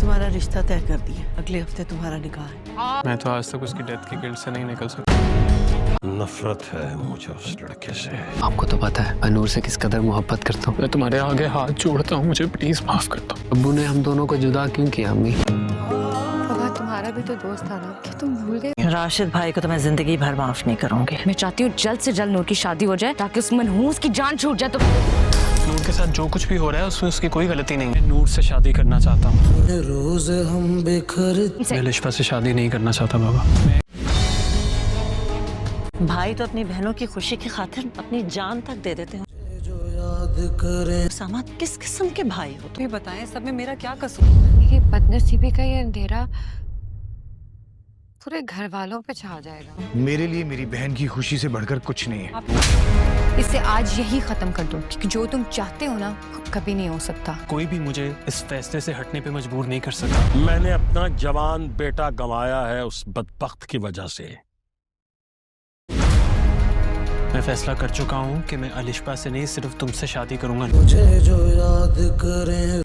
तुम्हारा रिश्ता तय कर दिया, अगले हफ्ते तुम्हारा निकाह है। मैं तो आज तक उसकी डेथ की गिल्ट से नहीं निकल सका। नफरत है मुझे उस लड़के से। आपको तो पता है अनूर से किस कदर मोहब्बत करता हूँ। मैं तुम्हारे आगे हाथ जोड़ता हूँ, मुझे प्लीज माफ कर दो। अब्बू ने हम दोनों को जुदा क्यों किया अम्मी? तुम्हारा भी तो दोस्त था ना, कि तुम भूल गए? राशिद भाई को तो मैं जिंदगी भर माफ नहीं करूंगी। मैं चाहती हूँ जल्द से जल्द नूर की शादी हो जाए ताकि उस मनहूस की जान छूट जाए। तो नूर के साथ जो कुछ भी हो रहा है उसमें उसकी कोई गलती नहीं है। मैं नूर से शादी करना चाहता हूँ। रोज हम बेखर मैं लिशफा से शादी नहीं करना चाहता बाबा। भाई तो अपनी बहनों की खुशी की खातिर अपनी जान तक दे देते हैं। जो याद करें। सामा किस किस्म के भाई हो तुम? ये बताएं सब में मेरा क्या कसूर? ये बदनसीबी का ये अंधेरा पूरे घर वालों पे छा जाएगा। मेरे लिए मेरी बहन की खुशी से बढ़कर कुछ नहीं है। इसे आज यही खत्म कर दो, क्योंकि जो तुम चाहते हो ना वो कभी नहीं हो सकता। कोई भी मुझे इस फैसले से हटने पे मजबूर नहीं कर सका। मैंने अपना जवान बेटा गंवाया है उस बदबख्त की वजह से। मैं फैसला कर चुका हूँ कि मैं अलिशबा से नहीं सिर्फ तुमसे शादी करूंगा। मुझे जो याद करें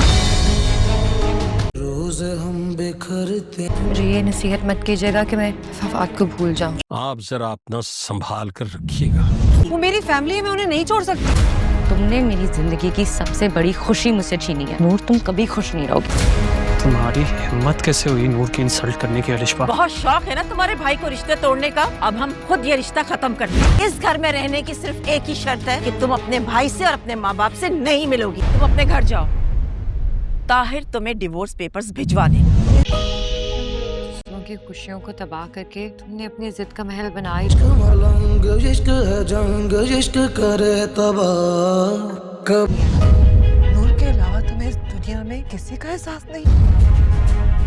रोज हम बेखरते। मुझे ये नसीहत मत कीजिएगा कि मैं फवाद को भूल जाऊं। आप जरा अपना संभाल कर रखिएगा। वो मेरी फैमिली है, मैं उन्हें नहीं छोड़ सकती। तुमने मेरी जिंदगी की सबसे बड़ी खुशी मुझसे छीनी है। नूर तुम कभी खुश नहीं रहोगी। तुम्हारी हिम्मत कैसे हुई नूर की इंसल्ट करने की अलिशबा? बहुत शौक है ना तुम्हारे भाई को रिश्ते तोड़ने का। अब हम खुद ये रिश्ता खत्म करते हैं। इस घर में रहने की सिर्फ एक ही शर्त है कि तुम अपने भाई से और अपने माँ बाप से नहीं मिलोगी। तुम अपने घर जाओ, ताहिर तुम्हें डिवोर्स पेपर्स भिजवा देंगे। की खुशियों को तबाह करके तुमने अपनी जिद का महल बनाया। मलंग इश्क है जंग, इश्क करे तबाह कब। नूर के अलावा तुम्हें इस दुनिया में किसी का एहसास नहीं?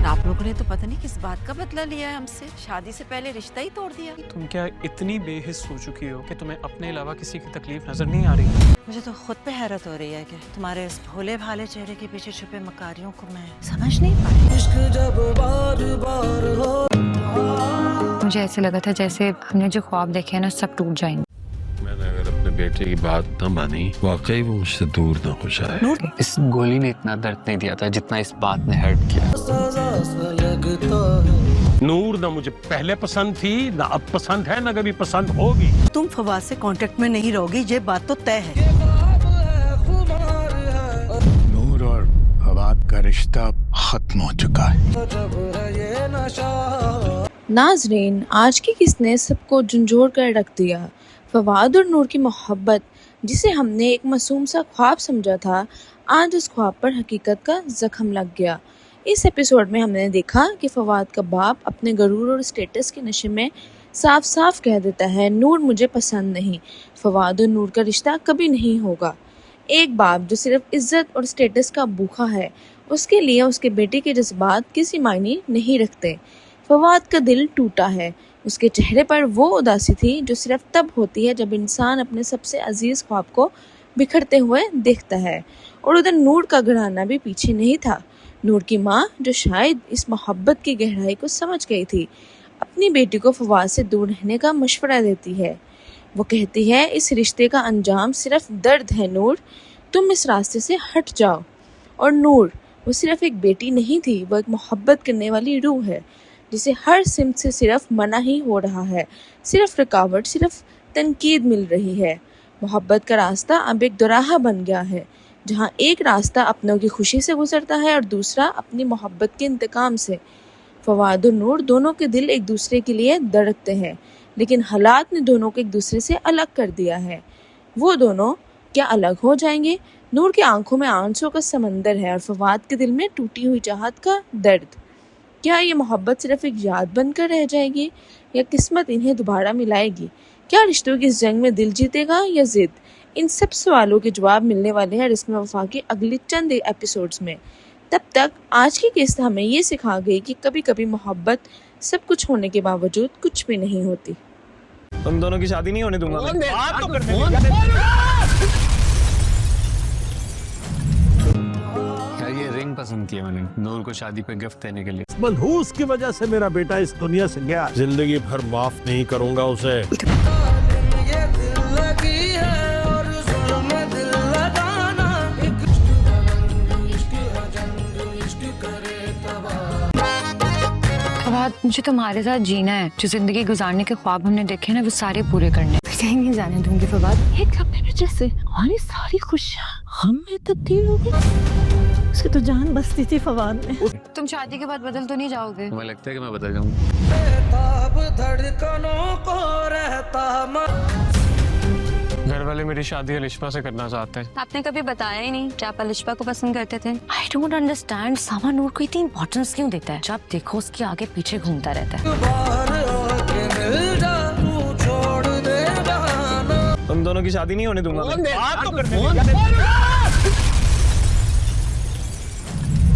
आप लोगों ने तो पता नहीं किस बात का बदला लिया है हमसे। शादी से पहले रिश्ता ही तोड़ दिया। तुम क्या इतनी बेहिस हो चुकी हो कि तुम्हें अपने अलावा किसी की तकलीफ नजर नहीं आ रही? मुझे तो खुद पे हैरत हो रही है कि तुम्हारे इस भोले भाले चेहरे के पीछे छुपे मकारियों को मैं समझ नहीं पाई। इश्क जब बार बार हो। मुझे ऐसे लगा था जैसे हमने जो ख्वाब देखे हैं ना सब टूट जाएंगे। मैंने अगर अपने बेटे की बात न मानी, वाकई वो मुझसे दूर न हो जाए। इस गोली ने इतना दर्द नहीं दिया था जितना इस बात ने हर्ट किया। सजा सा लगता है। नूर न मुझे पहले पसंद थी, न अब पसंद है, न कभी पसंद होगी। तुम फवाद से कांटेक्ट में नहीं रहोगी, ये बात तो तय है। नूर और फवाद का रिश्ता खत्म हो चुका है। ये नशा नाजरीन, आज की किसने सबको झंझोड़ कर रख दिया। फवाद और नूर की मोहब्बत, जिसे हमने एक मासूम सा ख्वाब समझा था, आज उस ख्वाब पर हकीकत का जख्म लग गया। इस एपिसोड में हमने देखा कि फवाद का बाप अपने गरूर और स्टेटस के नशे में साफ साफ कह देता है, नूर मुझे पसंद नहीं, फवाद और नूर का रिश्ता कभी नहीं होगा। एक बाप जो सिर्फ इज्जत और स्टेटस का भूखा है, उसके लिए उसके बेटे के जज्बात किसी मायने नहीं रखते। फवाद का दिल टूटा है। उसके चेहरे पर वो उदासी थी जो सिर्फ तब होती है जब इंसान अपने सबसे अजीज ख्वाब को बिखरते हुए देखता है। और उधर नूर का घराना भी पीछे नहीं था। नूर की माँ, जो शायद इस मोहब्बत की गहराई को समझ गई थी, अपनी बेटी को फवाद से दूर रहने का मशवरा देती है। वो कहती है, इस रिश्ते का अंजाम सिर्फ दर्द है नूर, तुम इस रास्ते से हट जाओ। और नूर, वो सिर्फ एक बेटी नहीं थी, वो एक मोहब्बत करने वाली रूह है जिसे हर सिमत से सिर्फ मना ही हो रहा है, सिर्फ रुकावट, सिर्फ तनकीद मिल रही है। मोहब्बत का रास्ता अब एक दोराहा बन गया है, जहाँ एक रास्ता अपनों की खुशी से गुजरता है और दूसरा अपनी मोहब्बत के इंतकाम से। फवाद और नूर दोनों के दिल एक दूसरे के लिए धड़कते हैं, लेकिन हालात ने दोनों को एक दूसरे से अलग कर दिया है। वो दोनों क्या अलग हो जाएंगे? नूर की आंखों में आंसू का समंदर है और फवाद के दिल में टूटी हुई चाहत का दर्द। क्या ये मोहब्बत सिर्फ एक याद बनकर रह जाएगी या किस्मत इन्हें दोबारा मिलाएगी? क्या रिश्तों की इस जंग में दिल जीतेगा या जिद? इन सब सवालों के जवाब मिलने वाले हैं रिस्म वफा के अगले चंद एपिसोड्स में। तब तक आज की किस्त हमें ये सिखा गई कि कभी कभी मोहब्बत सब कुछ होने के बावजूद कुछ भी नहीं होती। तुम दोनों की शादी नहीं होने दूंगा। ये रिंग पसंद किया मैंने नूर को शादी पे गिफ्ट देने के लिए। मनहूस की वजह से मेरा बेटा इस दुनिया से गया। जिंदगी भर माफ नहीं करूंगा उसे। ये दिल लगी है और जुल्म दिल लगाना। इश्क है जंग, इश्क करे तबाह। फवाद, मुझे तुम्हारे साथ जीना है। जो जिंदगी गुजारने के ख्वाब हमने देखे ना, वो सारे पूरे करने। कहीं नहीं जाने दूंगी फवाद। एक लम्हे में जैसे हमारी सारी खुशियाँ हम में तब्दील हो गई। उसकी तो जान बसती थी फवाद में। तुम शादी के बाद बदल तो नहीं जाओगे? तुम्हें लगता है कि मैं बदल जाऊंगा? बेताब धड़कनों को रहता घर वाले मेरी शादी अलिशा से करना चाहते हैं। आपने कभी बताया ही नहीं कि आप अलिशा को पसंद करते थे। आई डोंट अंडरस्टैंड, सामा नूर को इतनी इंपॉर्टेंस क्यों देता है? जब देखो उसके आगे पीछे घूमता रहता है। बाहर आके मिल जा, तू छोड़ दे बहाना। तुम दोनों की शादी नहीं होने दूंगा।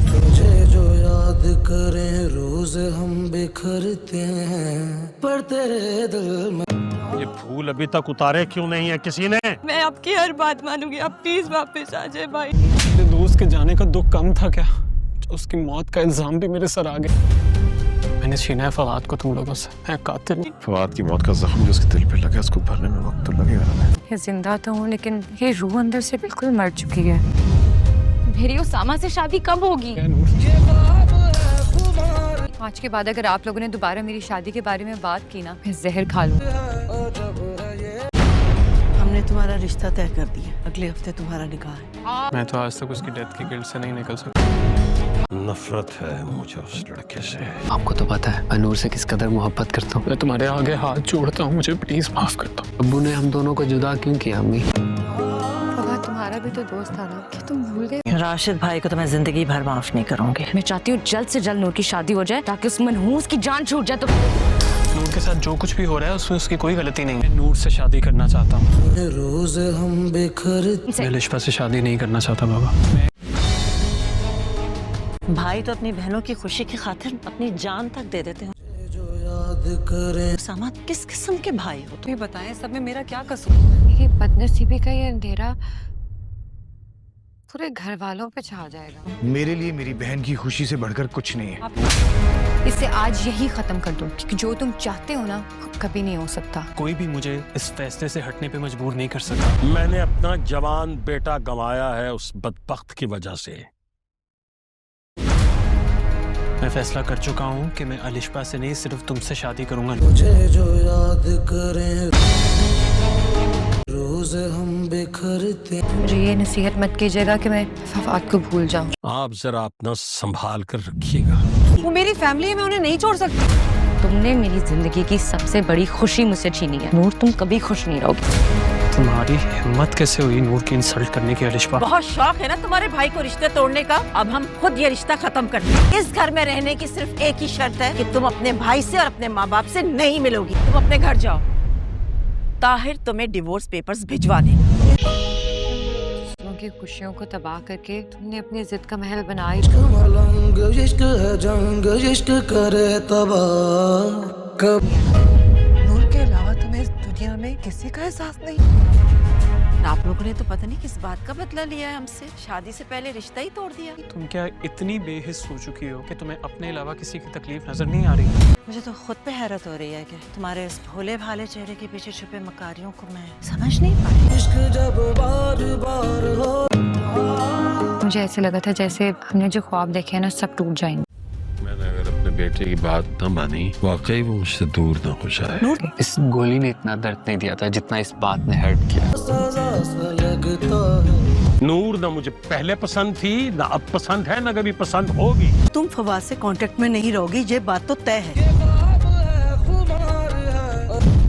तुझे जो याद करें रोज हम बिखरते हैं, पर तेरे दिल में ये फूल अभी तक उतारे क्यों नहीं है किसी ने? मैं आपकी हर बात मानूंगी, आप प्लीज वापस आ जाए भाई। मेरे दोस्त के जाने का दुख कम था क्या? उसकी मौत का इल्जाम भी मेरे सर आ गया। मैंने छीना है फवाद को तुम लोगों से। मैं कातिल नहीं। फवाद की मौत का जख्म जो उसके दिल पे लगा, उसको भरने में वक्त तो लगेगा। ये जिंदा तो हूँ, लेकिन ये रूह अंदर से बिल्कुल मर चुकी है। मेरी उसामा से शादी कब होगी? आज के बाद अगर आप लोगों ने दोबारा मेरी शादी के बारे में बात की ना, मैं जहर खा लूँ। हमने तुम्हारा रिश्ता तय कर दिया, अगले हफ्ते तुम्हारा निकाह है। मैं तो आज तक उसकी डेथ की गिल्ट से नहीं निकल सका। नफरत है मुझे उस लड़के से। आपको तो पता है मैं नूर से किस कदर मोहब्बत करता हूँ। मैं तुम्हारे आगे हाथ जोड़ता हूँ, मुझे प्लीज माफ कर दो। अब्बू ने हम दोनों को जुदा क्यों किया अम्मी? फवाद, तुम्हारा भी तो दोस्त था ना, क्या तुम भूल गए? राशिद भाई को तो मैं जिंदगी भर माफ नहीं करूंगी। मैं चाहती हूँ जल्द से जल्द नूर की शादी हो जाए, ताकि उस मनहूस की जान छूट जाए। तो नूर के साथ जो कुछ भी हो रहा है उसमें उसकी कोई गलती नहीं है। मैं नूर से शादी करना चाहता हूँ। रोज हम बिखरते। मैं अलिशा से शादी नहीं करना चाहता बाबा। भाई तो अपनी बहनों की खुशी की खातिर अपनी जान तक दे देते हो। जो याद करें सामा, किस किस्म के भाई हो तुम? ये बताएं, सब में मेरा क्या कसूर? ये बदनसीबी का ये अंधेरा पूरे घर वालों पे छा जाएगा। मेरे लिए मेरी बहन की खुशी से बढ़कर कुछ नहीं है। इसे आज यही खत्म कर दो, क्योंकि जो तुम चाहते हो ना, वो कभी नहीं हो सकता। कोई भी मुझे इस फैसले से हटने पे मजबूर नहीं कर सकता। मैंने अपना जवान बेटा गंवाया है उस बदबख्त की वजह से। मैं फैसला कर चुका हूँ कि मैं अलिशा से नहीं, सिर्फ तुमसे शादी करूंगा। मुझे जो याद करें रोज हम बिखरते। मुझे ये नसीहत मत कीजिएगा कि मैं फवाद को भूल जाऊं। आप जरा अपना संभाल कर रखिएगा। वो मेरी फैमिली है, मैं उन्हें नहीं छोड़ सकती। तुमने मेरी जिंदगी की सबसे बड़ी खुशी मुझसे छीनी है। नूर, तुम कभी खुश नहीं रहोगी। तुम्हारी हिम्मत कैसे हुई नूर की इंसल्ट करने की अलिशा? बहुत शौक है ना तुम्हारे भाई को रिश्ते तोड़ने का। अब हम खुद ये रिश्ता खत्म करते हैं। इस घर में रहने की सिर्फ एक ही शर्त है कि तुम अपने भाई से और अपने माँ बाप से नहीं मिलोगी। तुम अपने घर जाओ, ताहिर तुम्हें डिवोर्स पेपर्स भिजवा देगा। दूसरों की खुशियों को तबाह करके तुमने अपनी जिद का महल बनाया। मलंग इश्क है जंग, इश्क करे तबाह कब। नूर के अलावा तुम्हें इस दुनिया में किसी का एहसास नहीं? आप लोगों ने तो पता नहीं किस बात का बदला लिया है हमसे। शादी से पहले रिश्ता ही तोड़ दिया। तुम क्या इतनी बेहिस हो चुकी हो कि तुम्हें अपने अलावा किसी की तकलीफ नजर नहीं आ रही? मुझे तो खुद पे हैरत हो रही है कि तुम्हारे इस भोले भाले चेहरे के पीछे छुपे मकारियों को मैं समझ नहीं पाई। इश्क जब बार बार हो। मुझे ऐसे लगा था जैसे हमने जो ख्वाब देखे हैं ना, सब टूट जाएंगे। मैंने अगर अपने बेटे की बात न मानी, वाकई वो मुझसे दूर न हो जाए। इस गोली ने इतना दर्द नहीं दिया था जितना इस बात ने हर्ट किया। सजा सा लगता है। नूर ना मुझे पहले पसंद थी, ना अब पसंद है, ना कभी पसंद होगी। तुम फवाद से कांटेक्ट में नहीं रहोगी, ये बात तो तय है।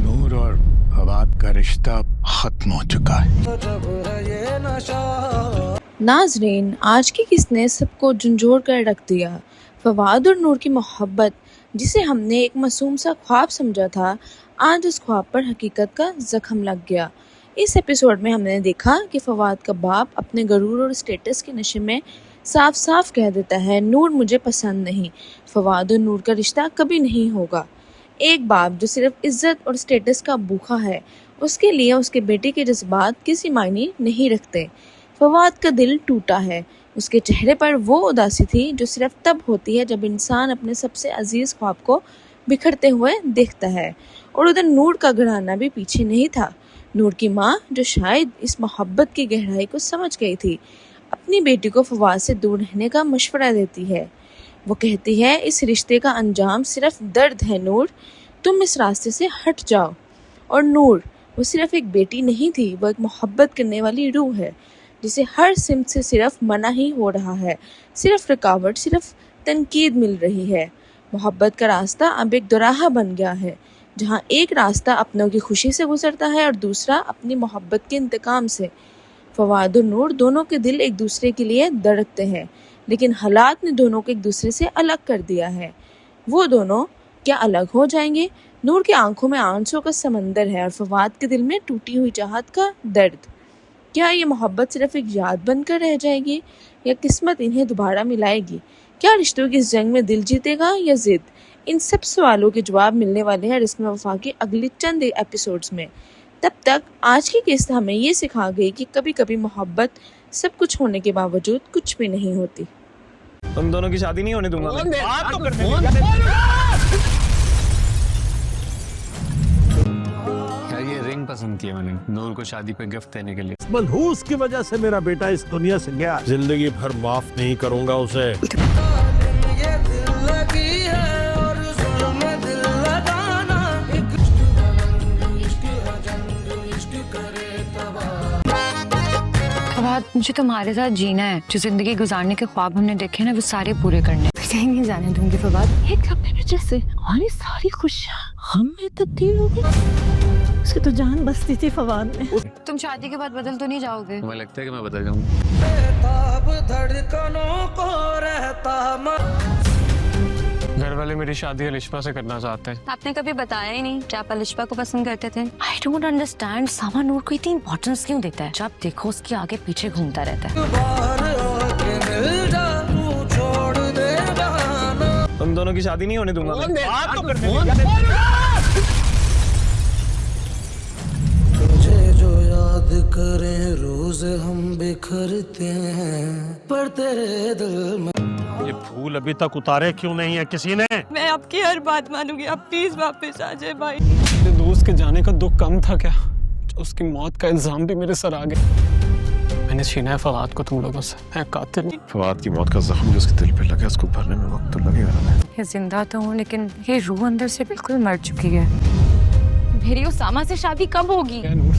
नूर और फवाद का रिश्ता खत्म हो चुका है। जब ये नशा नाजरीन, आज की किसने सबको झंझोड़ कर रख दिया। फवाद और नूर की मोहब्बत, जिसे हमने एक मासूम सा ख्वाब समझा था, आज उस ख्वाब पर हकीकत का जख्म लग गया। इस एपिसोड में हमने देखा कि फवाद का बाप अपने गरूर और स्टेटस के नशे में साफ साफ कह देता है, नूर मुझे पसंद नहीं, फवाद और नूर का रिश्ता कभी नहीं होगा। एक बाप जो सिर्फ इज्जत और स्टेटस का भूखा है, उसके लिए उसके बेटे के जज्बात किसी मायने नहीं रखते। फवाद का दिल टूटा है। उसके चेहरे पर वो उदासी थी जो सिर्फ तब होती है जब इंसान अपने सबसे अजीज ख्वाब को बिखरते हुए देखता है। और उधर नूर का घराना भी पीछे नहीं था। नूर की माँ, जो शायद इस मोहब्बत की गहराई को समझ गई थी, अपनी बेटी को फवाद से दूर रहने का मशवरा देती है। वो कहती है इस रिश्ते का अंजाम सिर्फ दर्द है नूर, तुम इस रास्ते से हट जाओ। और नूर वो सिर्फ एक बेटी नहीं थी, वो एक मोहब्बत करने वाली रूह है जिसे हर सिमत से सिर्फ मना ही हो रहा है, सिर्फ रुकावट, सिर्फ तनकीद मिल रही है। मोहब्बत का रास्ता अब एक दोराहा बन गया है जहाँ एक रास्ता अपनों की खुशी से गुजरता है और दूसरा अपनी मोहब्बत के इंतकाम से। फवाद और नूर दोनों के दिल एक दूसरे के लिए धड़कते हैं, लेकिन हालात ने दोनों को एक दूसरे से अलग कर दिया है। वो दोनों क्या अलग हो जाएंगे? नूर की आंखों में आंसू का समंदर है और फवाद के दिल में टूटी हुई चाहत का दर्द। क्या ये मोहब्बत सिर्फ एक याद बनकर रह जाएगी या किस्मत इन्हें दोबारा मिलाएगी? क्या रिश्तों की इस जंग में दिल जीतेगा या जिद? इन सब सवालों के जवाब मिलने वाले हैं रिस्म वफा के अगले चंद एपिसोड्स में। तब तक आज की किस्त हमें ये सिखा गई कि कभी कभी मोहब्बत सब कुछ होने के बावजूद कुछ भी नहीं होती। तुम दोनों की शादी नहीं होने दूंगा मैं। यार ये रिंग पसंद किया मैंने नूर को शादी पे गिफ्ट देने के लिए। मनहूस की वजह से मेरा बेटा इस दुनिया से गया, जिंदगी भर माफ नहीं करूंगा उसे। ये दिल लगी है और जुल्म दिल लगाना, इश्क करे तबाह। फवाद, मुझे तुम्हारे साथ जीना है। जो जिंदगी गुजारने के ख्वाब हमने देखे ना वो सारे पूरे करने। मैं कहीं नहीं जाने दूंगी फवाद। एक लम्हे में जैसे हमारी सारी खुशियाँ हम में तब्दील हो गई। उसकी तो जान बसती थी फवाद में। तुम शादी के बाद बदल तो नहीं जाओगे? तुम्हें लगता है कि मैं बदल जाऊंगा? बेताब धड़कनों को रहता घर वाले मेरी शादी अलिशा से करना चाहते हैं। आपने कभी बताया ही नहीं कि आप अलिशा को पसंद करते थे। आई डोंट अंडरस्टैंड, सामा नूर को इतनी इंपॉर्टेंस क्यों देता है? जब देखो उसके आगे पीछे घूमता रहता है। बाहर आके मिल जा, तू छोड़ दे बहाना। तुम दोनों की शादी नहीं होने दूंगा मैं। तुझे जो याद करें रोज हम बिखरते हैं, पर तेरे दिल में ये फूल अभी तक उतारे क्यों नहीं है किसी ने? मैं आपकी हर बात मानूंगी, आप प्लीज वापस आ जाए भाई। मेरे दोस्त के जाने का दुख कम था क्या? उसकी मौत का इल्जाम भी मेरे सर आ गया। मैंने छीना है फवाद को तुम लोगों से, मैं कातिल नहीं। फवाद की मौत का जख्म जो उसके दिल पे लगा उसको भरने में वक्त तो लगेगा ना। ये जिंदा तो हूँ लेकिन ये रूह अंदर से बिल्कुल मर चुकी है। मेरी उसामा से शादी कब होगी? क्या नूर?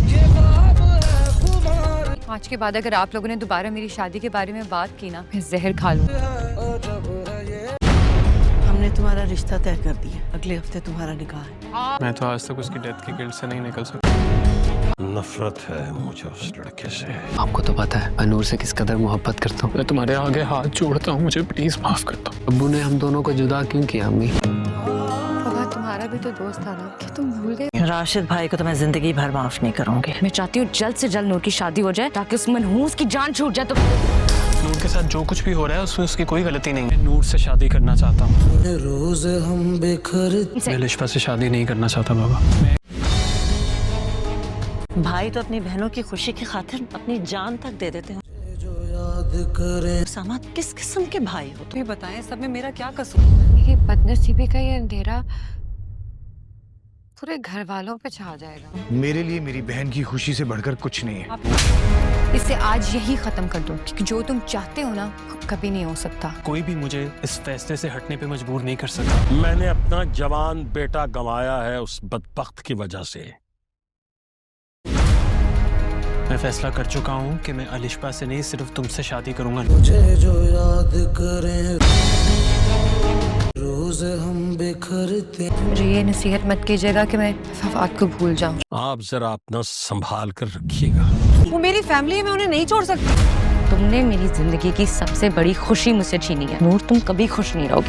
आज के बाद अगर आप लोगों ने दोबारा मेरी शादी के बारे में बात की ना, मैं जहर खा लूँ। हमने तुम्हारा रिश्ता तय कर दिया, अगले हफ्ते तुम्हारा निकाह है। मैं तो आज तक उसकी डेथ की गिल्ट से नहीं निकल सका। नफरत है मुझे उस लड़के से। आपको तो पता है अनूर से किस कदर मोहब्बत करता हूँ। मैं तुम्हारे आगे हाथ जोड़ता हूँ, मुझे प्लीज माफ कर दो। अब्बू ने हम दोनों को जुदा क्यों किया अम्मी? फवाद, तुम्हारा भी तो दोस्त था ना, क्या तुम भूल गए? राशिद भाई को तो मैं जिंदगी भर माफ नहीं करूंगी। मैं चाहती हूँ जल्द से जल्द नूर की शादी हो जाए ताकि उस मनहूस की जान छूट जाए। तो नूर के साथ जो कुछ भी हो रहा है उसमें उसकी कोई गलती नहीं है। मैं नूर से शादी करना चाहता हूँ। रोज हम बिखरते। मैं अलिशा से शादी नहीं करना चाहता बाबा। भाई तो अपनी बहनों की खुशी की खातिर अपनी जान तक दे देते हैं। जो याद करें सामा किस किस्म के भाई हो? तुम्हें बताएं सब में मेरा क्या कसूर? मेरी बदनसीबी का ये अंधेरा पूरे घर वालों पे छा जाएगा। मेरे लिए मेरी बहन की खुशी से बढ़कर कुछ नहीं है। इसे आज यही खत्म कर दो क्योंकि जो तुम चाहते हो ना वो कभी नहीं हो सकता। कोई भी मुझे इस फैसले से हटने पे मजबूर नहीं कर सकता। मैंने अपना जवान बेटा गंवाया है उस बदबख्त की वजह से। मैं फैसला कर चुका हूँ कि मैं अलिशा से नहीं सिर्फ तुमसे शादी करूंगा। तुझे जो याद करें रोज हम बिखरते। मुझे ये नसीहत मत कीजिएगा कि मैं फवाद को भूल जाऊं। आप जरा अपना संभाल कर रखिएगा। वो मेरी फैमिली है, मैं उन्हें नहीं छोड़ सकती। तुमने मेरी जिंदगी की सबसे बड़ी खुशी मुझसे छीनी है नूर, तुम कभी खुश नहीं रहोगी।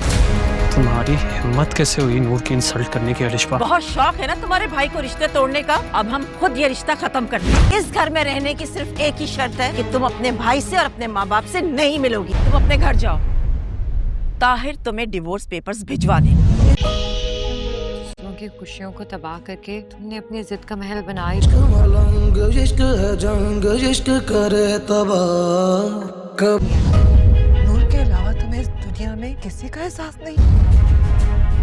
तुम्हारी हिम्मत कैसे हुई नूर की इंसल्ट करने की अलिशा? बहुत शौक है ना तुम्हारे भाई को रिश्ते तोड़ने का। अब हम खुद ये रिश्ता खत्म करते हैं। इस घर में रहने की सिर्फ एक ही शर्त है कि तुम अपने भाई से और अपने माँ बाप से नहीं मिलोगी। तुम अपने घर जाओ, ताहिर तुम्हें डिवोर्स पेपर्स भिजवा देंगे। दूसरों की खुशियों को तबाह करके तुमने अपनी जिद का महल बनाया। मलंग इश्क है जंग, इश्क करे तबाह। कब नूर के अलावा तुम्हें इस दुनिया जिंदगियों में किसी का एहसास नहीं।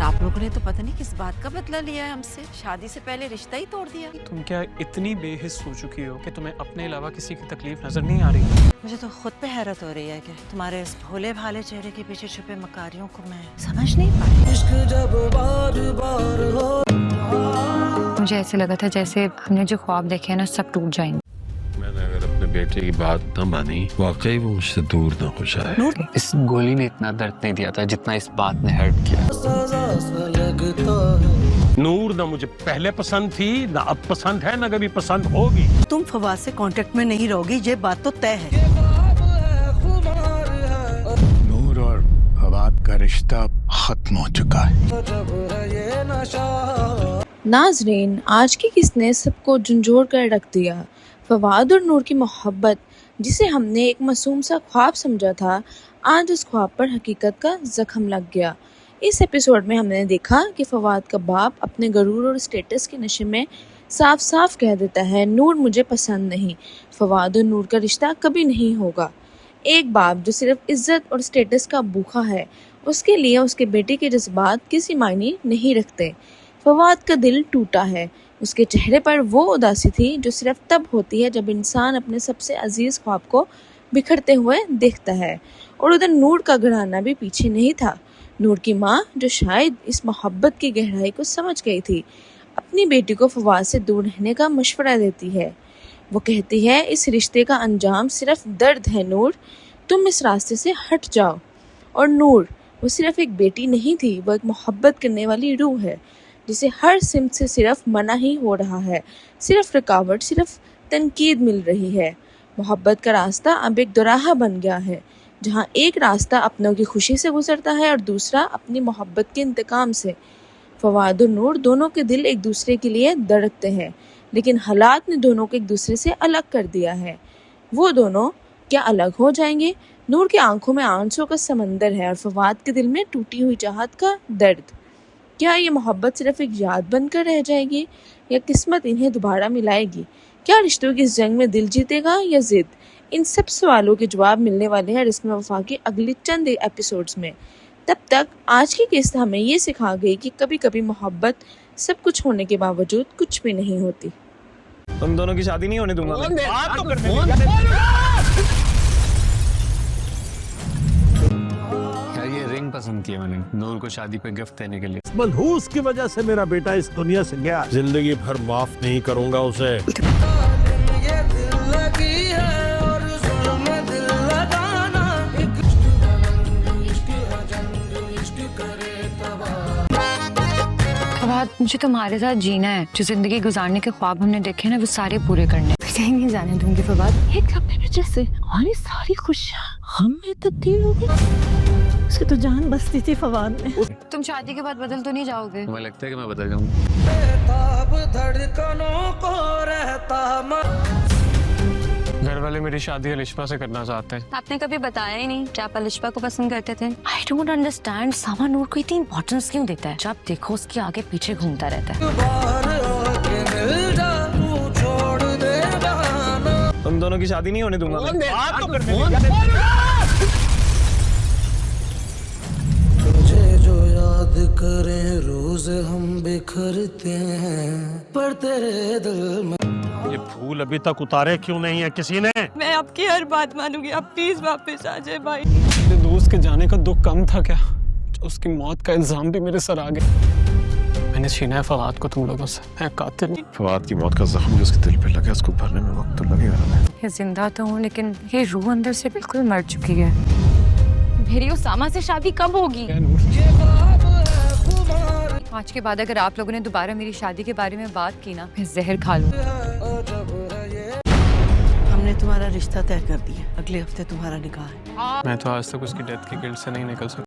आप लोगों ने तो पता नहीं किस बात का बदला लिया है हमसे। शादी से पहले रिश्ता ही तोड़ दिया। तुम क्या इतनी बेहिस हो चुकी हो कि तुम्हें अपने अलावा किसी की तकलीफ नजर नहीं आ रही? मुझे तो खुद पे हैरत हो रही है कि तुम्हारे इस भोले भाले चेहरे के पीछे छुपे मकारियों को मैं समझ नहीं पाई। इश्क जब बार बार हो मुझे ऐसे लगा था जैसे हमने जो ख्वाब देखे हैं ना सब टूट जाएंगे। मैंने अगर अपने बेटे की बात न मानी, वाकई वो मुझसे दूर न हो जाए। इस गोली ने इतना दर्द नहीं दिया था जितना इस बात ने हर्ट किया। सजा सा लगता है। नूर ना मुझे पहले पसंद थी, ना अब पसंद है, ना कभी पसंद होगी। तुम फवाद से कांटेक्ट में नहीं रहोगी, ये बात तो तय है। नूर और फवाद का रिश्ता खत्म हो चुका है। जब ये नशा नाजरीन, आज की किसने सबको झंझोड़ कर रख दिया। फवाद और नूर की मोहब्बत, जिसे हमने एक मासूम सा ख्वाब समझा था, आज उस ख्वाब पर हकीकत का जख्म लग गया। इस एपिसोड में हमने देखा कि फवाद का बाप अपने गरूर और स्टेटस के नशे में साफ साफ कह देता है, नूर मुझे पसंद नहीं, फवाद और नूर का रिश्ता कभी नहीं होगा। एक बाप जो सिर्फ इज्जत और स्टेटस का भूखा है, उसके लिए उसके बेटे के जज्बात किसी मायने नहीं रखते। फवाद का दिल टूटा है। उसके चेहरे पर वो उदासी थी जो सिर्फ तब होती है जब इंसान अपने सबसे अजीज ख्वाब को बिखरते हुए देखता है। और उधर नूर का घराना भी पीछे नहीं था। नूर की माँ, जो शायद इस मोहब्बत की गहराई को समझ गई थी, अपनी बेटी को फवाद से दूर रहने का मशवरा देती है। वो कहती है, इस रिश्ते का अंजाम सिर्फ दर्द है नूर, तुम इस रास्ते से हट जाओ। और नूर, वो सिर्फ एक बेटी नहीं थी, वो एक मोहब्बत करने वाली रूह है जिसे हर सिमत से सिर्फ मना ही हो रहा है, सिर्फ रुकावट, सिर्फ तनकीद मिल रही है। मोहब्बत का रास्ता अब एक दोराहा बन गया है, जहाँ एक रास्ता अपनों की खुशी से गुजरता है और दूसरा अपनी मोहब्बत के इंतकाम से। फवाद और नूर दोनों के दिल एक दूसरे के लिए धड़कते हैं, लेकिन हालात ने दोनों को एक दूसरे से अलग कर दिया है। वो दोनों क्या अलग हो जाएंगे? नूर की आंखों में आंसू का समंदर है और फवाद के दिल में टूटी हुई चाहत का दर्द। क्या ये मोहब्बत सिर्फ एक याद बनकर रह जाएगी या किस्मत इन्हें दोबारा मिलाएगी? क्या रिश्तों की इस जंग में दिल जीतेगा या जिद? इन सब सवालों के जवाब मिलने वाले हैं रिस्म वफा की अगली चंद एपिसोड्स में। तब तक आज की किस्त हमें ये सिखा गई कि कभी कभी मोहब्बत सब कुछ होने के बावजूद कुछ भी नहीं होती। तुम दोनों की शादी नहीं होने दूंगा मैं। यार ये रिंग पसंद किया मैंने नूर को शादी पे गिफ्ट देने के लिए। मनहूस की वजह से मेरा बेटा इस दुनिया से गया। जिंदगी भर माफ नहीं करूंगा उसे। ये दिल लगी है और जुल्म दिल लगाना, इश्क करे तबाह। फवाद, मुझे तुम्हारे साथ जीना है। जो जिंदगी गुजारने के ख्वाब हमने देखे ना, वो सारे पूरे करने। कहीं नहीं जाने दूंगी फवाद। एक लम्हे में जैसे हमारी सारी खुशियाँ हम में तब्दील हो गई। उसकी तो जान बसती थी फवाद में। तुम शादी के बाद बदल तो नहीं जाओगे? तुम्हें लगता है कि मैं बदल जाऊंगा? बेताब धड़कनों को रहता घर वाले मेरी शादी अलिशा से करना चाहते हैं। आपने कभी बताया ही नहीं कि आप अलिशा को पसंद करते थे। आई डोंट अंडरस्टैंड, सामा नूर को इतनी इंपॉर्टेंस क्यों देता है? जब देखो उसके आगे पीछे घूमता रहता है। बाहर आके मिल जा, तू छोड़ दे बहाना। तुम दोनों की शादी नहीं होने दूंगा मैं। तुझे जो याद करें रोज हम बिखरते हैं, पर तेरे दिल में ये फूल अभी तक उतारे क्यों नहीं है किसी ने? मैं आपकी हर बात मानूंगी, आप प्लीज वापस आ जाए भाई। मेरे दोस्त के जाने का दुख कम था क्या? उसकी मौत का इल्जाम भी मेरे सर आ गया। मैंने छीना है फवाद को तुम लोगों से, मैं कातिल नहीं। फवाद की मौत का जख्म जो उसके दिल पे लगा, उसको भरने में वक्त तो लगेगा ना। ये जिंदा तो हूँ, लेकिन ये रूह अंदर से बिल्कुल मर चुकी है। मेरी उसामा से शादी कब होगी? आज के बाद अगर आप लोगों ने दोबारा मेरी शादी के बारे में बात की ना, मैं जहर खा लूँ। हमने तुम्हारा रिश्ता तय कर दिया, अगले हफ्ते तुम्हारा निकाह है। मैं तो आज तक उसकी डेथ की गिल्ट से नहीं निकल सका।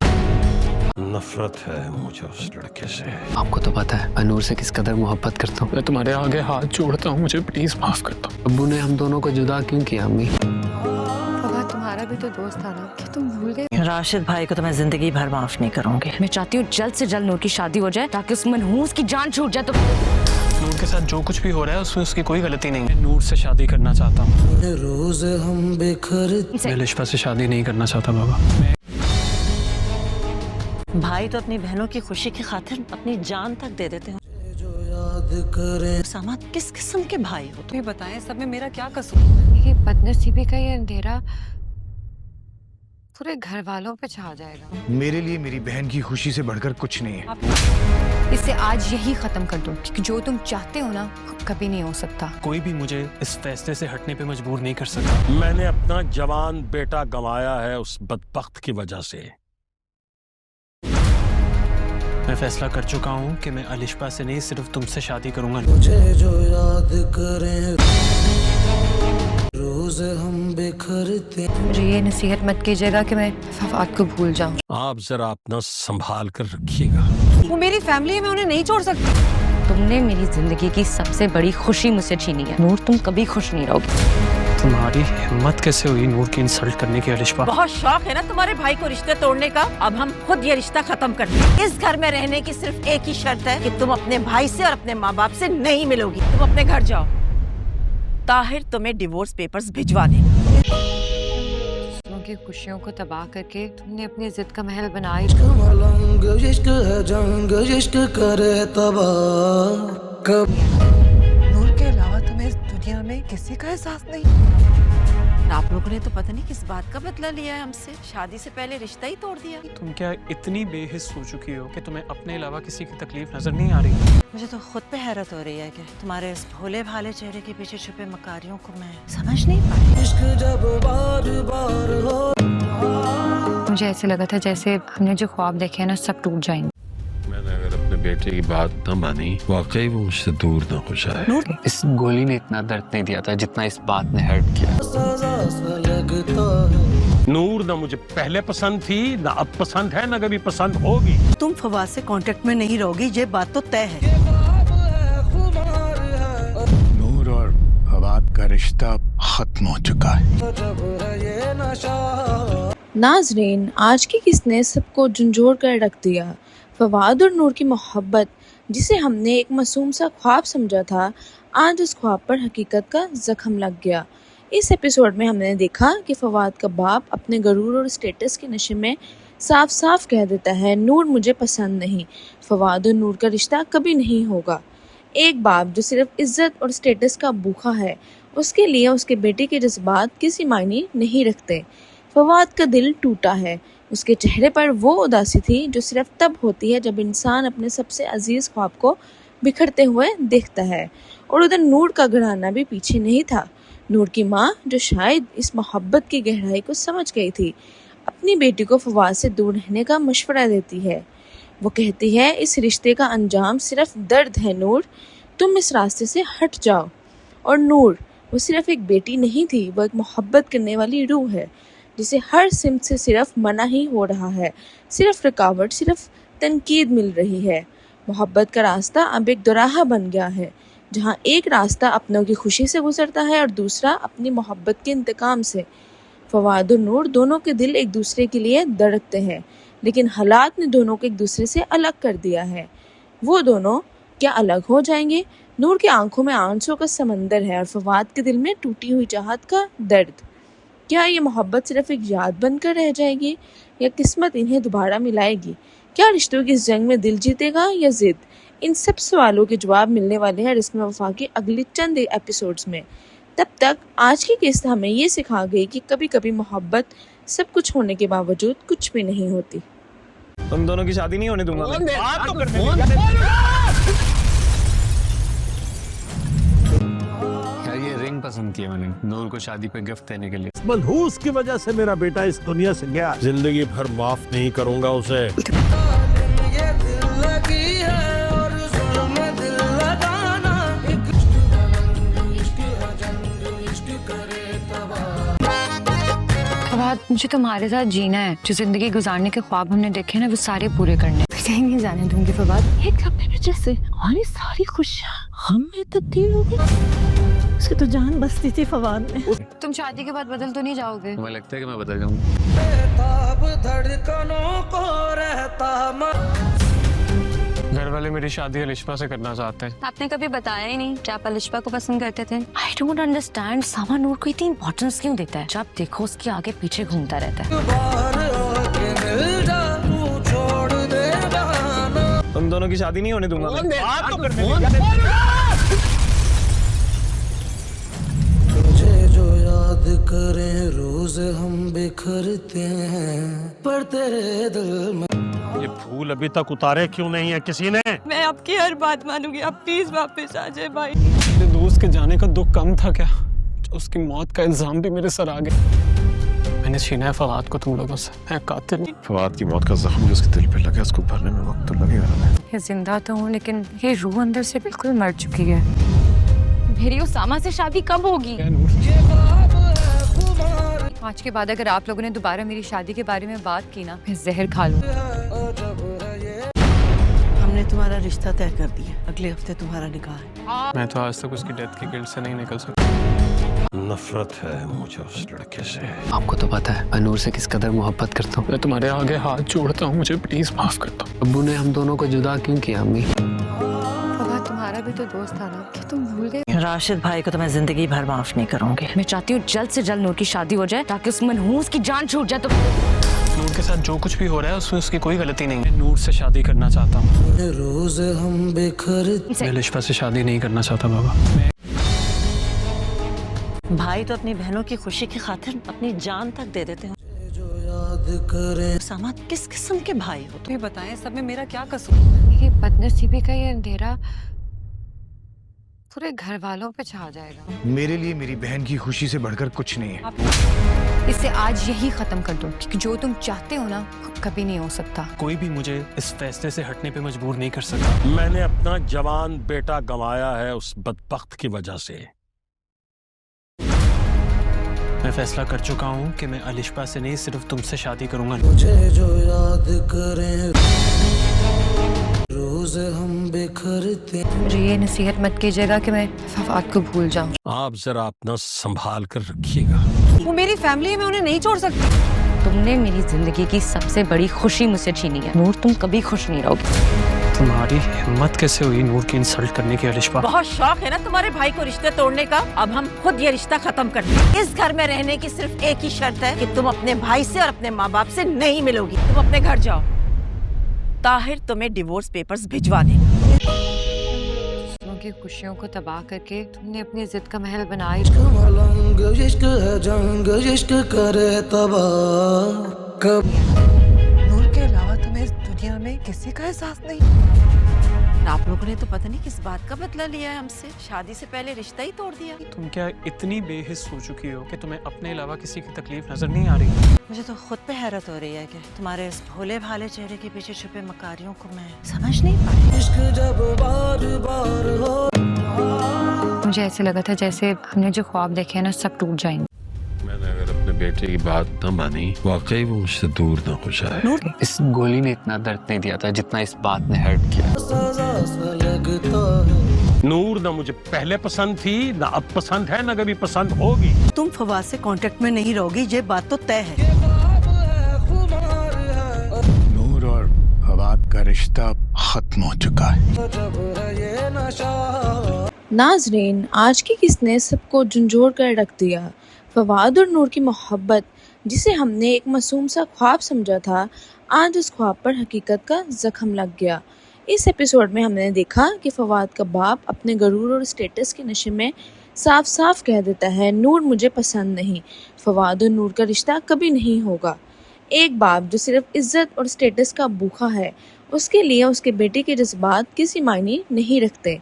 नफरत है मुझे उस लड़के से। आपको तो पता है मैं नूर से किस कदर मोहब्बत करता हूँ। मैं तुम्हारे आगे हाथ जोड़ता हूँ, मुझे प्लीज माफ कर दो। अब्बू ने हम दोनों को जुदा क्यों किया अम्मी? फवाद, तुम्हारा भी तो दोस्त था ना, क्या तुम भूल गए? राशिद भाई को तो मैं जिंदगी भर माफ नहीं करूंगी। मैं चाहती हूँ जल्द से जल्द नूर की शादी हो जाए ताकि उस मनहूस की जान छूट जाए। तो नूर के साथ जो कुछ भी हो रहा है उसमें उसकी कोई गलती नहीं है। मैं नूर से शादी करना चाहता हूँ। रोज हम बिखरते मैं अलिशा से शादी नहीं करना चाहता बाबा। भाई तो अपनी बहनों की खुशी की खातिर अपनी जान तक दे देते हैं। जो याद करें सामा, किस किस्म के भाई हो तुम? ये बताएं सब में मेरा क्या कसूर? ये बदनसीबी का ये अंधेरा पूरे घर वालों पे छा जाएगा। मेरे लिए मेरी बहन की खुशी से बढ़कर कुछ नहीं है। आप इसे आज यही खत्म कर दो, क्योंकि जो तुम चाहते हो ना कभी नहीं हो सकता। कोई भी मुझे इस फैसले से हटने पे मजबूर नहीं कर सका। मैंने अपना जवान बेटा गंवाया है उस बदबख्त की वजह से। मैं फैसला कर चुका हूँ कि मैं अलिशबा से नहीं, सिर्फ तुमसे शादी करूंगा। मुझे जो याद करें रोज हम बिखरते मुझे ये नसीहत मत कीजिएगा कि मैं फवाद को भूल जाऊं। आप जरा अपना संभाल कर रखिएगा। वो मेरी फैमिली है, मैं उन्हें नहीं छोड़ सकती। तुमने मेरी जिंदगी की सबसे बड़ी खुशी मुझसे छीनी है। नूर, तुम कभी खुश नहीं रहोगी। तुम्हारी हिम्मत कैसे हुई नूर की इंसल्ट करने की अलिशबा? बहुत शौक है ना तुम्हारे भाई को रिश्ते तोड़ने का। अब हम खुद ये रिश्ता खत्म करते हैं। इस घर में रहने की सिर्फ एक ही शर्त है कि तुम अपने भाई से और अपने माँ बाप से नहीं मिलोगी। तुम अपने घर जाओ, ताहिर तुम्हें डिवोर्स पेपर्स भिजवा देगा। की खुशियों को तबाह करके तुमने अपनी जिद का महल बनाया। मलंग इश्क है जंग, इश्क करे तबाह कब। नूर के अलावा तुम्हें इस दुनिया में किसी का एहसास नहीं? आप लोगों ने तो पता नहीं किस बात का बदला लिया है हमसे। शादी से पहले रिश्ता ही तोड़ दिया। तुम क्या इतनी बेहिस हो चुकी हो कि तुम्हें अपने अलावा किसी की तकलीफ नजर नहीं आ रही? मुझे तो खुद पे हैरत हो रही है कि तुम्हारे इस भोले भाले चेहरे के पीछे छुपे मकारियों को मैं समझ नहीं पाई। इश्क जब बार बार हो। मुझे ऐसे लगा था जैसे हमने जो ख्वाब देखे हैं ना सब टूट जाएंगे। मैंने अगर अपने बेटे की बात न मानी, वाकई वो मुझसे दूर न हो जाए। इस गोली ने इतना दर्द नहीं दिया था जितना इस बात ने हर्ट किया। सजा सा लगता है। नूर न मुझे पहले पसंद थी, न अब पसंद है, न कभी पसंद होगी। तुम फवाद से कांटेक्ट में नहीं रहोगी, ये बात तो तय है। नूर और फवाद का रिश्ता खत्म हो चुका है। जब है ये नशा। नाजरीन, आज की किसने सबको झंझोड़ कर रख दिया। फवाद और नूर की मोहब्बत, जिसे हमने एक मासूम सा ख्वाब समझा था, आज उस ख्वाब पर हकीकत का जख्म लग गया। इस एपिसोड में हमने देखा कि फवाद का बाप अपने गरूर और स्टेटस के नशे में साफ साफ कह देता है, नूर मुझे पसंद नहीं, फवाद और नूर का रिश्ता कभी नहीं होगा। एक बाप जो सिर्फ इज्जत और स्टेटस का भूखा है, उसके लिए उसके बेटे के जज्बात किसी मायने नहीं रखते। फवाद का दिल टूटा है। उसके चेहरे पर वो उदासी थी जो सिर्फ तब होती है जब इंसान अपने सबसे अजीज ख्वाब को बिखरते हुए देखता है। और उधर नूर का घराना भी पीछे नहीं था। नूर की माँ, जो शायद इस मोहब्बत की गहराई को समझ गई थी, अपनी बेटी को फवाद से दूर रहने का मशवरा देती है। वो कहती है, इस रिश्ते का अंजाम सिर्फ दर्द है नूर, तुम इस रास्ते से हट जाओ। और नूर, वो सिर्फ एक बेटी नहीं थी, वो एक मोहब्बत करने वाली रूह है जिसे हर सिमत से सिर्फ मना ही हो रहा है, सिर्फ रुकावट, सिर्फ तनकीद मिल रही है। मोहब्बत का रास्ता अब एक दोराहा बन गया है, जहाँ एक रास्ता अपनों की खुशी से गुजरता है और दूसरा अपनी मोहब्बत के इंतकाम से। फवाद और नूर दोनों के दिल एक दूसरे के लिए धड़कते हैं, लेकिन हालात ने दोनों को एक दूसरे से अलग कर दिया है। वो दोनों क्या अलग हो जाएंगे? नूर की आंखों में आंसू का समंदर है और फवाद के दिल में टूटी हुई चाहत का दर्द। क्या ये मोहब्बत सिर्फ एक याद बनकर रह जाएगी या किस्मत इन्हें दोबारा मिलाएगी? क्या रिश्तों की इस जंग में दिल जीतेगा या जिद? इन सब सवालों के जवाब मिलने वाले हैं रिस्म वफा के अगले चंद एपिसोड्स में। तब तक आज की किस्त हमें ये सिखा गई कि कभी कभी मोहब्बत सब कुछ होने के बावजूद कुछ भी नहीं होती। तुम दोनों की शादी नहीं होने दूंगा मैं। यार ये रिंग पसंद की है मैंने नूर को शादी पे गिफ्ट देने के लिए। मनहूस की वजह से मेरा बेटा इस दुनिया से गया। जिंदगी भर माफ नहीं करूंगा उसे। ये दिल लगी है और जुल्म दिल लगाना, इश्क करे तबाह। फवाद, मुझे तुम्हारे साथ जीना है। जो जिंदगी गुजारने के ख्वाब हमने देखे ना, वो सारे पूरे करने। कहीं नहीं जाने दूंगी फवाद। एक लम्हे में जैसे हमारी सारी खुशियाँ हम में तब्दील हो गई। उसकी तो जान बसती थी फवाद में। तुम शादी के बाद बदल तो नहीं जाओगे? तुम्हें लगता है कि मैं बदल जाऊंगा? बेताब धड़कनों को रहता घर वाले मेरी शादी अलिशबा से करना चाहते हैं। आपने कभी बताया ही नहीं कि आप अलिशबा को पसंद करते थे। आई डोंट अंडरस्टैंड, सामा नूर को इतनी इंपॉर्टेंस क्यों देता है? जब देखो उसके आगे पीछे घूमता रहता है। बाहर आके मिल जा, तू छोड़ दोनों की शादी नहीं होने दूंगा मैं। तुझे जो याद करें रोज हम बिखरते हैं, पर तेरे दिल में ये फूल अभी तक उतारे क्यों नहीं है किसी ने? मैं आपकी हर बात मानूंगी, आप प्लीज वापस आ जाए भाई। मेरे दोस्त के जाने का दुख कम था क्या? उसकी मौत का इल्जाम भी मेरे सर आ गया। मैंने छीना है फवाद को तुम लोगों से। मैं कातिल नहीं। फवाद की मौत का जख्म जो उसके दिल पे लगा उसको भरने में वक्त तो लगेगा ना। ये जिंदा तो हूँ लेकिन ये रूह अंदर से बिल्कुल मर चुकी है। मेरी उसामा से शादी कब होगी? आज के बाद अगर आप लोगों ने दोबारा मेरी शादी के बारे में बात की ना, मैं जहर खा लूँ। हमने तुम्हारा रिश्ता तय कर दिया, अगले हफ्ते तुम्हारा निकाह है। मैं तो आज तक उसकी डेथ की गिल्ट से नहीं निकल सका। नफरत है मुझे उस लड़के से। आपको तो पता है मैं नूर से किस कदर मोहब्बत करता हूँ। मैं तुम्हारे आगे हाथ जोड़ता हूँ, मुझे प्लीज माफ कर दो। अब्बू ने हम दोनों को जुदा क्यों किया अम्मी? फवाद तुम्हारा भी तो दोस्त था ना, क्या तुम भूल गए? राशिद भाई को तो मैं जिंदगी भर माफ नहीं करूंगी। मैं चाहती हूँ जल्द से जल्द नूर की शादी हो जाए ताकि उस मनहूस की जान छूट जाए। तो नूर के साथ जो कुछ भी हो रहा है उसमें उसकी कोई गलती नहीं है। मैं नूर से शादी करना चाहता हूँ। रोज हम बिखरते। मैं लिशफा से शादी नहीं करना चाहता बाबा। भाई तो अपनी बहनों की खुशी की खातिर अपनी जान तक दे देते हो। जो याद करें सामा किस किस्म के भाई हो तुम? ये बताएं सब में मेरा क्या कसूर? मेरी बदनसीबी का ये अंधेरा पूरे घर वालों पे छा जाएगा। मेरे लिए मेरी बहन की खुशी से बढ़कर कुछ नहीं है। आप इसे आज यही खत्म कर दो क्योंकि जो तुम चाहते हो ना वो कभी नहीं हो सकता। कोई भी मुझे इस फैसले से हटने पे मजबूर नहीं कर सकता। मैंने अपना जवान बेटा गंवाया है उस बदबख्त की वजह से। मैं फैसला कर चुका हूँ कि मैं अलिशबा से नहीं सिर्फ तुमसे शादी करूंगा। तुझे जो याद करें रोज हम बिखरते। मुझे ये नसीहत मत कीजिएगा कि मैं फवाद को भूल जाऊं। आप जरा अपना संभाल कर रखिएगा। वो मेरी फैमिली है, मैं उन्हें नहीं छोड़ सकती। तुमने मेरी जिंदगी की सबसे बड़ी खुशी मुझसे छीनी है नूर, तुम कभी खुश नहीं रहोगी। तुम्हारी हिम्मत कैसे हुई नूर की इंसल्ट करने की अलिशबा? बहुत शौक है ना तुम्हारे भाई को रिश्ते तोड़ने का। अब हम खुद ये रिश्ता खत्म करते हैं। इस घर में रहने की सिर्फ एक ही शर्त है कि तुम अपने भाई से और अपने माँ बाप से नहीं मिलोगी। तुम अपने घर जाओ, ताहिर तुम्हें डिवोर्स पेपर्स भिजवा देगा। दूसरों की खुशियों को तबाह करके तुमने अपनी जिद का महल बनाया। मलंग इश्क है जंग, इश्क करे तबाह कब। नूर के अलावा तुम्हें इस दुनिया में किसी का एहसास नहीं? आप लोगों ने तो पता नहीं किस बात का बदला लिया है हमसे। शादी से पहले रिश्ता ही तोड़ दिया। तुम क्या इतनी बेहिस हो चुकी हो कि तुम्हें अपने अलावा किसी की तकलीफ नजर नहीं आ रही? मुझे तो खुद पे हैरत हो रही है कि तुम्हारे इस भोले भाले चेहरे के पीछे छुपे मकारियों को मैं समझ नहीं पाई। इश्क जब बार बार हो। मुझे ऐसे लगा था जैसे हमने जो ख्वाब देखे हैं ना सब टूट जाएंगे। मैंने अगर अपने बेटे की बात न मानी वाकई वो मुझसे दूर न हो जाए। इस गोली ने इतना दर्द नहीं दिया था जितना इस बात ने हर्ट किया। सजा सा लगता है। नूर न मुझे पहले पसंद थी, न अब पसंद है, न कभी पसंद होगी। तुम फवाद से कांटेक्ट में नहीं रहोगी, ये बात तो तय है। नूर और फवाद का रिश्ता खत्म हो चुका है। जब है ये नशा। नाजरीन, आज की किसने सबको झंझोड़ कर रख दिया। फवाद और नूर की मोहब्बत जिसे हमने एक मासूम सा ख्वाब समझा था, आज उस ख्वाब पर हकीकत का जख्म लग गया। इस एपिसोड में हमने देखा कि फवाद का बाप अपने गरूर और स्टेटस के नशे में साफ साफ कह देता है, नूर मुझे पसंद नहीं, फवाद और नूर का रिश्ता कभी नहीं होगा। एक बाप जो सिर्फ इज्जत और स्टेटस का भूखा है, उसके लिए उसके बेटे के जज्बात किसी मायने नहीं रखते।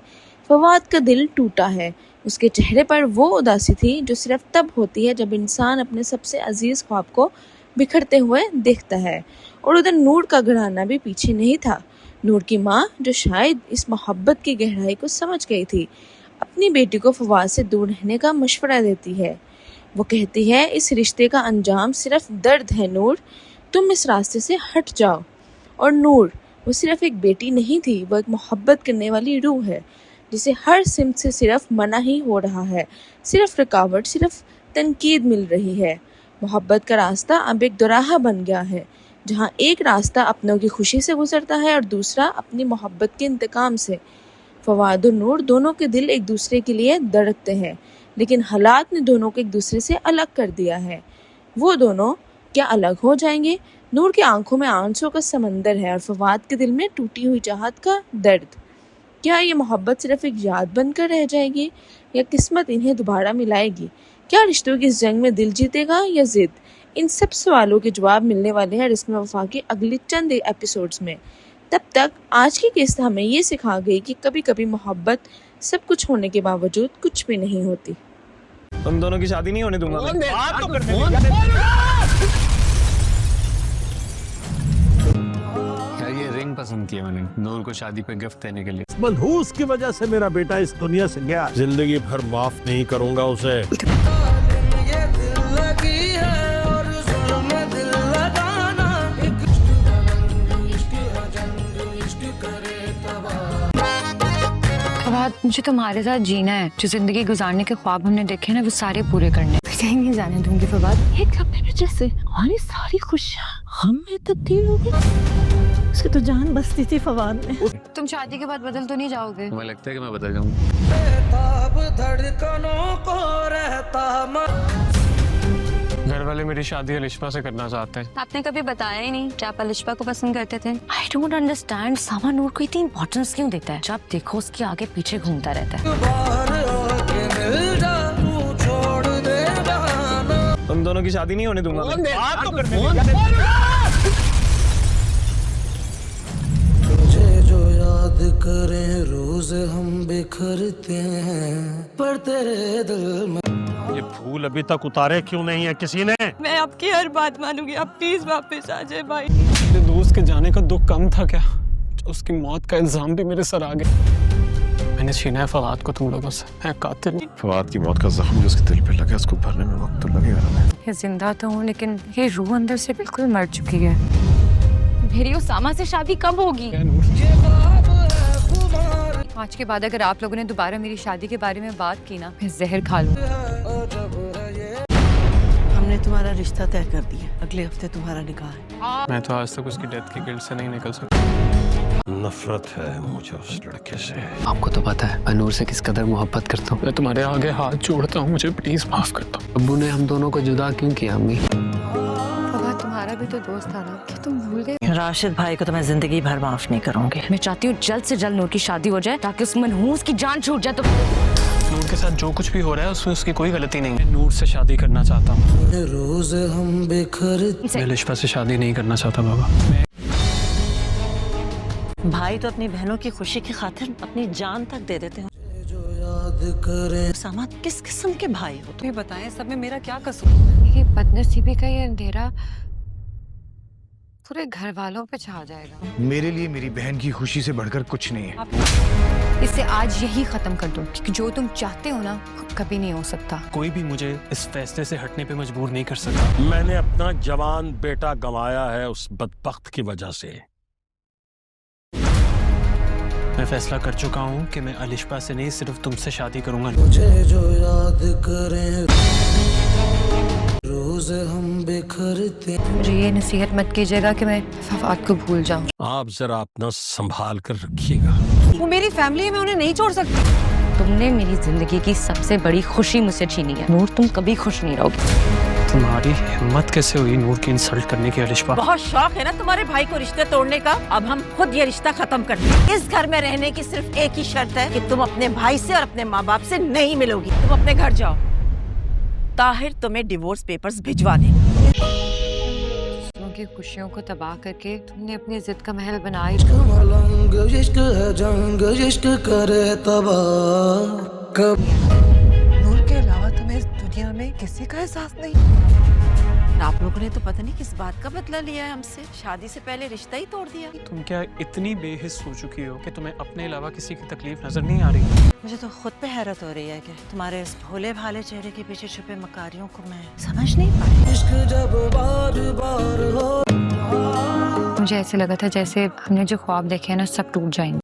फवाद का दिल टूटा है। उसके चेहरे पर वो उदासी थी जो सिर्फ तब होती है जब इंसान अपने सबसे अजीज ख्वाब को बिखरते हुए देखता है। और उधर नूर का घराना भी पीछे नहीं था। नूर की माँ जो शायद इस मोहब्बत की गहराई को समझ गई थी, अपनी बेटी को फवाद से दूर रहने का मशवरा देती है। वो कहती है, इस रिश्ते का अंजाम सिर्फ दर्द है नूर, तुम इस रास्ते से हट जाओ। और नूर वो सिर्फ एक बेटी नहीं थी, वो एक मोहब्बत करने वाली रूह है जिसे हर सिमत से सिर्फ मना ही हो रहा है, सिर्फ रुकावट, सिर्फ तनकीद मिल रही है। मोहब्बत का रास्ता अब एक दोराहा बन गया है, जहाँ एक रास्ता अपनों की खुशी से गुजरता है और दूसरा अपनी मोहब्बत के इंतकाम से। फवाद और नूर दोनों के दिल एक दूसरे के लिए धड़कते हैं, लेकिन हालात ने दोनों को एक दूसरे से अलग कर दिया है। वो दोनों क्या अलग हो जाएंगे? नूर की आंखों में आंसुओं का समंदर है और फवाद के दिल में टूटी हुई चाहत का दर्द। क्या ये मोहब्बत सिर्फ एक याद बनकर रह जाएगी या किस्मत इन्हें दोबारा मिलाएगी? क्या रिश्तों की इस जंग में दिल जीतेगा या जिद? इन सब सवालों के जवाब मिलने वाले हैं रिस्म वफा के अगले चंद एपिसोड्स में। तब तक आज की किस्त हमें ये सिखा गई कि कभी कभी मोहब्बत सब कुछ होने के बावजूद कुछ भी नहीं होती। तुम दोनों की शादी नहीं होने दूंगा मैं। यार ये रिंग पसंद किया मैंने नूर को शादी पे गिफ्ट देने के लिए। मनहूस की वजह से मेरा बेटा इस दुनिया से गया, जिंदगी भर माफ नहीं करूंगा उसे। ये दिल लगी है और जुल्म दिल लगाना, इश्क करे तबाह। फवाद, मुझे तुम्हारे साथ जीना है। जो जिंदगी गुजारने के ख्वाब हमने देखे ना वो सारे पूरे करने। कहीं नहीं जाने दूंगी फवाद। एक अपने वजह से हमारी सारी खुशियाँ हम में तब्दील हो गई। उसकी तो जान बसती थी फवाद में। तुम शादी के बाद बदल तो नहीं जाओगे? तुम्हें लगता है कि मैं बदल जाऊंगा? बेताब धड़कनों को रहता घर वाले मेरी शादी अलिशा से करना चाहते हैं। आपने कभी बताया ही नहीं कि आप अलिशा को पसंद करते थे। आई डोंट अंडरस्टैंड, सामा नूर को इतनी इंपॉर्टेंस क्यों देता है? जब देखो उसके आगे पीछे घूमता रहता है। बाहर आके मिल जा, तू छोड़ दे बहाना। तुम दोनों की शादी नहीं होने दूंगा मैं। तुझे जो याद करें रोज हम बिखरते हैं, पर तेरे दिल में ये फूल अभी तक उतारे क्यों नहीं है किसी ने? मैं आपकी हर बात मानूंगी, आप प्लीज वापस आ जाए भाई। मेरे दोस्त के जाने का दुख कम था क्या? उसकी मौत का इल्जाम भी मेरे सर आ गया। मैंने छीना है फवाद को तुम लोगों से। मैं कातिल नहीं। फवाद की मौत का जख्म जो उसके दिल पे लगा उसको भरने में वक्त तो लगेगा ना। ये जिंदा तो हूँ लेकिन ये रूह अंदर से बिल्कुल मर चुकी है। मेरी उसामा से शादी कब होगी? आज के बाद अगर आप लोगों ने दोबारा मेरी शादी के बारे में बात की ना, मैं जहर खा लूँ। हमने तुम्हारा रिश्ता तय कर दिया, अगले हफ्ते तुम्हारा निकाह है। मैं तो आज तक उसकी डेथ की गिल्ट से नहीं निकल सका। नफरत है मुझे उस लड़के से। आपको तो पता है मैं नूर से किस कदर मोहब्बत करता हूँ। मैं तुम्हारे आगे हाथ जोड़ता हूँ, मुझे प्लीज माफ कर दो। अब्बू ने हम दोनों को जुदा क्यों किया अम्मी? फवाद, तुम्हारा भी तो दोस्त था ना, क्या तुम भूल गए? राशिद भाई को तो मैं जिंदगी भर माफ नहीं करूंगी। मैं चाहती हूँ जल्द से जल्द नूर की शादी हो जाए ताकि उस मनहूस की जान छूट जाए। तो नूर के साथ जो कुछ भी हो रहा है उसमें उसकी कोई गलती नहीं है। मैं नूर से शादी करना चाहता हूँ। रोज हम बिखरते। मैं अलिशा से शादी नहीं करना चाहता बाबा। भाई तो अपनी बहनों की खुशी की खातिर अपनी जान तक दे देते हैं। जो याद करें सामा, किस किस्म के भाई हो तुम? ये बताएं सब में मेरा क्या कसूर? ये बदनसीबी का ये अंधेरा पूरे घर वालों पे छा जाएगा। मेरे लिए मेरी बहन की खुशी से बढ़कर कुछ नहीं है। इसे आज यही खत्म कर दो क्योंकि जो तुम चाहते हो ना वो कभी नहीं हो सकता। कोई भी मुझे इस फैसले से हटने पे मजबूर नहीं कर सकता। मैंने अपना जवान बेटा गंवाया है उस बदबख्त की वजह से। मैं फैसला कर चुका हूँ कि मैं अलिशा से नहीं सिर्फ तुमसे शादी करूंगा। मुझे जो याद करें रोज हम बिखरते। मुझे ये नसीहत मत कीजिएगा कि मैं फवाद को भूल जाऊं। आप जरा अपना संभाल कर रखिएगा। वो मेरी फैमिली है, मैं उन्हें नहीं छोड़ सकती। तुमने मेरी जिंदगी की सबसे बड़ी खुशी मुझसे छीनी है। नूर, तुम कभी खुश नहीं रहोगी। तुम्हारी हिम्मत कैसे हुई नूर की इंसल्ट करने की अलिशा? बहुत शौक है ना तुम्हारे भाई को रिश्ते तोड़ने का। अब हम खुद ये रिश्ता खत्म करते हैं। इस घर में रहने की सिर्फ एक ही शर्त है कि तुम अपने भाई से और अपने माँ बाप से नहीं मिलोगी। तुम अपने घर जाओ, ताहिर तुम्हें डिवोर्स पेपर्स भिजवा देंगे। की खुशियों को तबाह करके तुमने अपनी जिद का महल बनाया। मलंग इश्क है जंग, इश्क करे तबाह। कब नूर के अलावा तुम्हें इस दुनिया में किसी का एहसास नहीं? आप लोगों ने तो पता नहीं किस बात का बदला लिया है हमसे। शादी से पहले रिश्ता ही तोड़ दिया। तुम क्या इतनी बेहिस हो चुकी हो कि तुम्हें अपने अलावा किसी की तकलीफ नजर नहीं आ रही? मुझे तो खुद पे हैरत हो रही है कि तुम्हारे इस भोले भाले चेहरे के पीछे छुपे मकारियों को मैं समझ नहीं पाई। इश्क जब बार बार हो। मुझे ऐसे लगा था जैसे हमने जो ख्वाब देखे हैं ना सब टूट जाएंगे।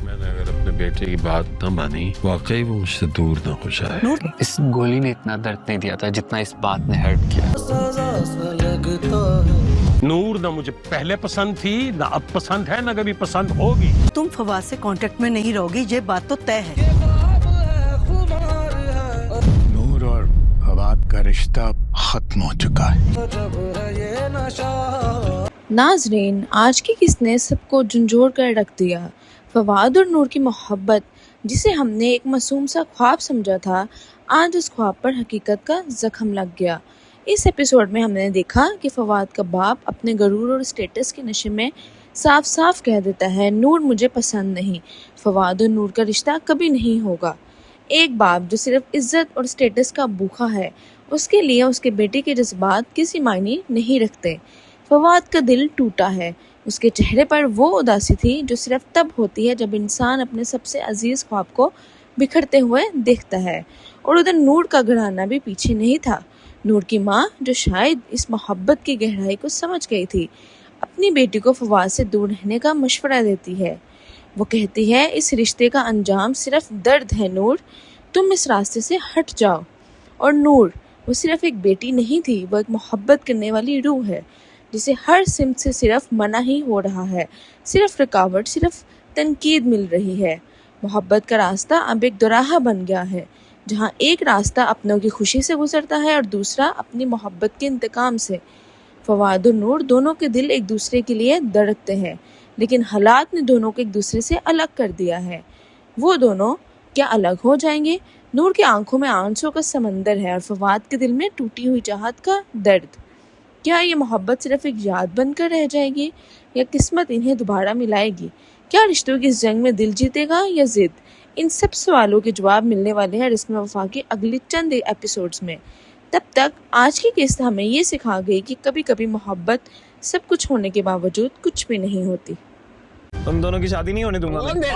मैंने अगर अपने बेटे की बात न मानी, वाकई वो मुझसे दूर न हो जाए। इस गोली ने इतना दर्द नहीं दिया था जितना इस बात ने हर्ट किया। सजा सा लगता है। नूर न मुझे पहले पसंद थी, न अब पसंद है, न कभी पसंद होगी। तुम फवाद से कांटेक्ट में नहीं रहोगी, ये बात तो तय है। नूर और फवाद का रिश्ता खत्म हो चुका है। जब है ये नशा नाजरीन, आज की किस्त ने सबको झंझोड़ कर रख दिया। फवाद और नूर की मोहब्बत, जिसे हमने एक मासूम सा ख्वाब समझा था, आज उस ख्वाब पर हकीकत का जख्म लग गया। इस एपिसोड में हमने देखा कि फवाद का बाप अपने गरूर और स्टेटस के नशे में साफ साफ कह देता है, नूर मुझे पसंद नहीं, फवाद और नूर का रिश्ता कभी नहीं होगा। एक बाप जो सिर्फ इज्जत और स्टेटस का भूखा है, उसके लिए उसके बेटे के जज्बात किसी मायने नहीं रखते। फवाद का दिल टूटा है। उसके चेहरे पर वो उदासी थी जो सिर्फ तब होती है जब इंसान अपने सबसे अजीज ख्वाब को बिखरते हुए देखता है। और उधर नूर का घराना भी पीछे नहीं था। नूर की माँ, जो शायद इस मोहब्बत की गहराई को समझ गई थी, अपनी बेटी को फवाद से दूर रहने का मशवरा देती है। वो कहती है, इस रिश्ते का अंजाम सिर्फ दर्द है नूर, तुम इस रास्ते से हट जाओ। और नूर, वो सिर्फ एक बेटी नहीं थी, वो एक मोहब्बत करने वाली रूह है, जिसे हर सिमत से सिर्फ मना ही हो रहा है, सिर्फ रुकावट, सिर्फ तनकीद मिल रही है। मोहब्बत का रास्ता अब एक दोराहा बन गया है, जहाँ एक रास्ता अपनों की खुशी से गुजरता है और दूसरा अपनी मोहब्बत के इंतकाम से। फवाद और नूर दोनों के दिल एक दूसरे के लिए धड़कते हैं, लेकिन हालात ने दोनों को एक दूसरे से अलग कर दिया है। वो दोनों क्या अलग हो जाएंगे? नूर की आंखों में आंसू का समंदर है और फवाद के दिल में टूटी हुई चाहत का दर्द। क्या ये मोहब्बत सिर्फ एक याद बनकर रह जाएगी या किस्मत इन्हें दोबारा मिलाएगी? क्या रिश्तों की इस जंग में दिल जीतेगा या जिद? इन सब सवालों के जवाब मिलने वाले हैं रिस्म वफा के अगले चंद एपिसोड्स में। तब तक आज की किस्त हमें ये सिखा गई कि कभी कभी मोहब्बत सब कुछ होने के बावजूद कुछ भी नहीं होती। तुम दोनों की शादी नहीं होने दूंगा मैं।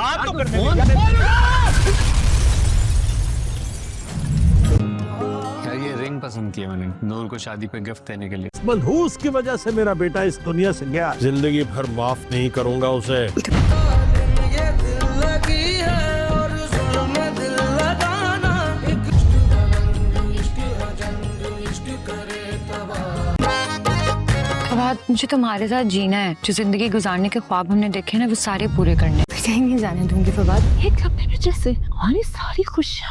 यार ये रिंग पसंद की है मैंने नूर को शादी पे गिफ्ट देने के लिए। मनहूस की वजह से मेरा बेटा इस दुनिया से गया, जिंदगी भर माफ नहीं करूंगा उसे। ये दिल लगी है और जुल्म दिल लगाना, इश्क है जंग, इश्क करे तबाह। फवाद, मुझे तुम्हारे साथ जीना है। जो जिंदगी गुजारने के ख्वाब हमने देखे ना, वो सारे पूरे करने। कहीं नहीं जाने दूंगी फवाद, एक लम्हे में जैसे हमारी सारी खुशियाँ